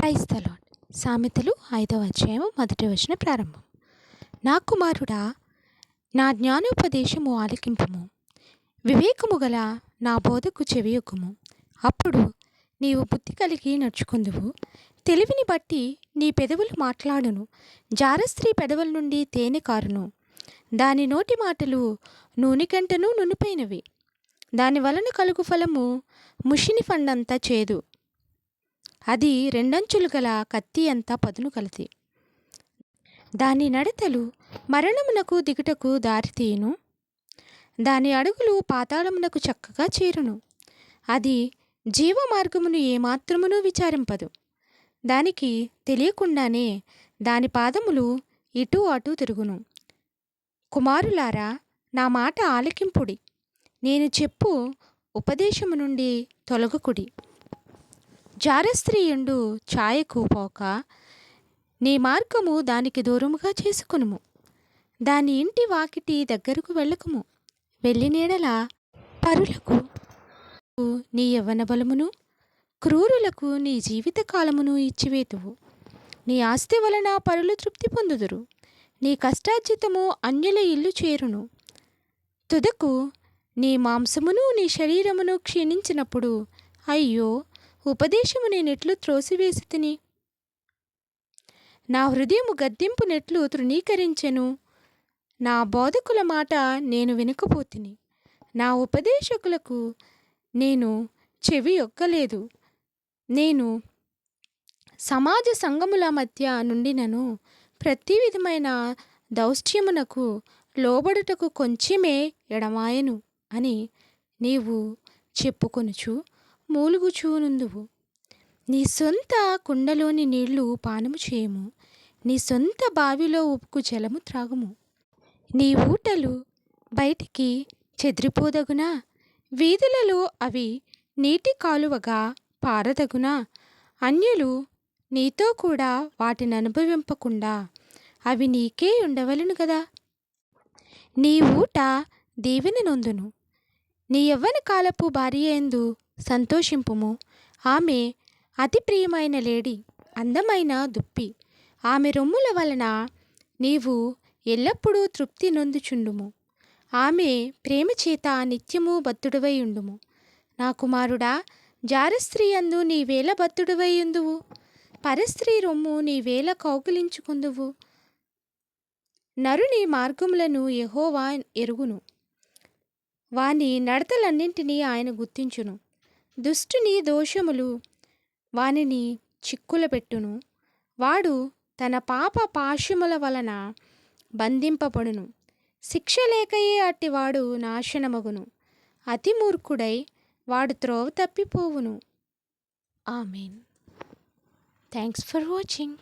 Praise the lord. సామెతలు 5వ అధ్యాయము 1వ వచనం ప్రారంభం. నా కుమారుడా, నా జ్ఞానోపదేశము ఆలకింపుము, వివేకము గల నా బోధకు చెవియొగ్గుము. అప్పుడు నీవు బుద్ధి కలిగి నడుచుకుందువు. తెలివిని బట్టి నీ పెదవులు మాట్లాడును. జారస్త్రీ పెదవుల నుండి తేనె కారును. దాని నోటి మాటలు నూనె కంటను నునిపైనవి. దాని వలన కలుగు ఫలము ముషిని ఫండంతా చేదు. అది రెండంచులు గల కత్తి అంతా పదును కలది. దాని నడతలు మరణమునకు దిగుటకు దారితీయును. దాని అడుగులు పాతాళమునకు చక్కగా చేరును. అది జీవ మార్గమును ఏమాత్రమును విచారింపదు. దానికి తెలియకుండానే దాని పాదములు ఇటు అటు తిరుగును. కుమారులారా, నా మాట ఆలకింపుడి. నేను చెప్పు ఉపదేశము నుండి తొలగకుడి. జారస్త్రీయుండు ఛాయకు పోక నీ మార్గము దానికి దూరముగా చేసుకునుము. దాని ఇంటి వాకిటి దగ్గరకు వెళ్ళకుము. వెళ్ళినేడల పరులకు నీ యవ్వన బలమును, క్రూరులకు నీ జీవితకాలమును ఇచ్చివేతువు. నీ ఆస్తి వలన పరులు తృప్తి పొందుదురు. నీ కష్టార్జితము అన్యుల ఇల్లు చేరును. తుదకు నీ మాంసమును నీ శరీరమును క్షీణించినప్పుడు అయ్యో, ఉపదేశము నేనెట్లు త్రోసివేసి తిని, నా హృదయము గద్దింపు నెట్లు తృణీకరించెను. నా బోధకుల మాట నేను వినకపోతిని. నా ఉపదేశకులకు నేను చెవి యొక్కలేదు. నేను సమాజ సంఘముల మధ్య నుండినను ప్రతి విధమైన దౌష్ట్యమునకు లోబడుటకు కొంచెమే ఎడమాయను అని నీవు చెప్పుకొనుచు మూలుగుచూనుందువు. నీ సొంత కుండలోని నీళ్లు పానము చేయము. నీ సొంత బావిలో ఉప్పు జలము త్రాగుము. నీ ఊటలు బయటికి చెదిరిపోదగునా? వీధులలో అవి నీటి కాలువగా పారదగునా? అన్యులు నీతో కూడా వాటిని అనుభవింపకుండా అవి నీకే ఉండవలను గదా. నీ ఊట దీవెన నొందును. నీ యవ్వన కాలపు భార్యయందు సంతోషింపుము. ఆమె అతి ప్రియమైన లేడి, అందమైన దుప్పి. ఆమె రొమ్ముల వలన నీవు ఎల్లప్పుడూ తృప్తి నొందుచుండుము. ఆమె ప్రేమ చేత నిత్యము బద్ధుడవై ఉండుము. నా కుమారుడా, జారస్త్రీ యందు నీవేళ బద్ధుడవై ఉందువు. పరస్త్రీ రొమ్ము నీవేళ కౌగిలించుకుందువు. నరుని మార్గములను యెహోవా ఎరుగును. వాని నడతలన్నింటినీ ఆయన గుర్తించును. దుష్టుని దోషములు వానిని చిక్కుల పెట్టును. వాడు తన పాప పాశముల వలన బంధింపబడును. శిక్ష లేకయే అట్టివాడు నాశనమగును. అతి మూర్ఖుడై వాడు త్రోవ తప్పిపోవును. ఆమేన్. Thanks for watching.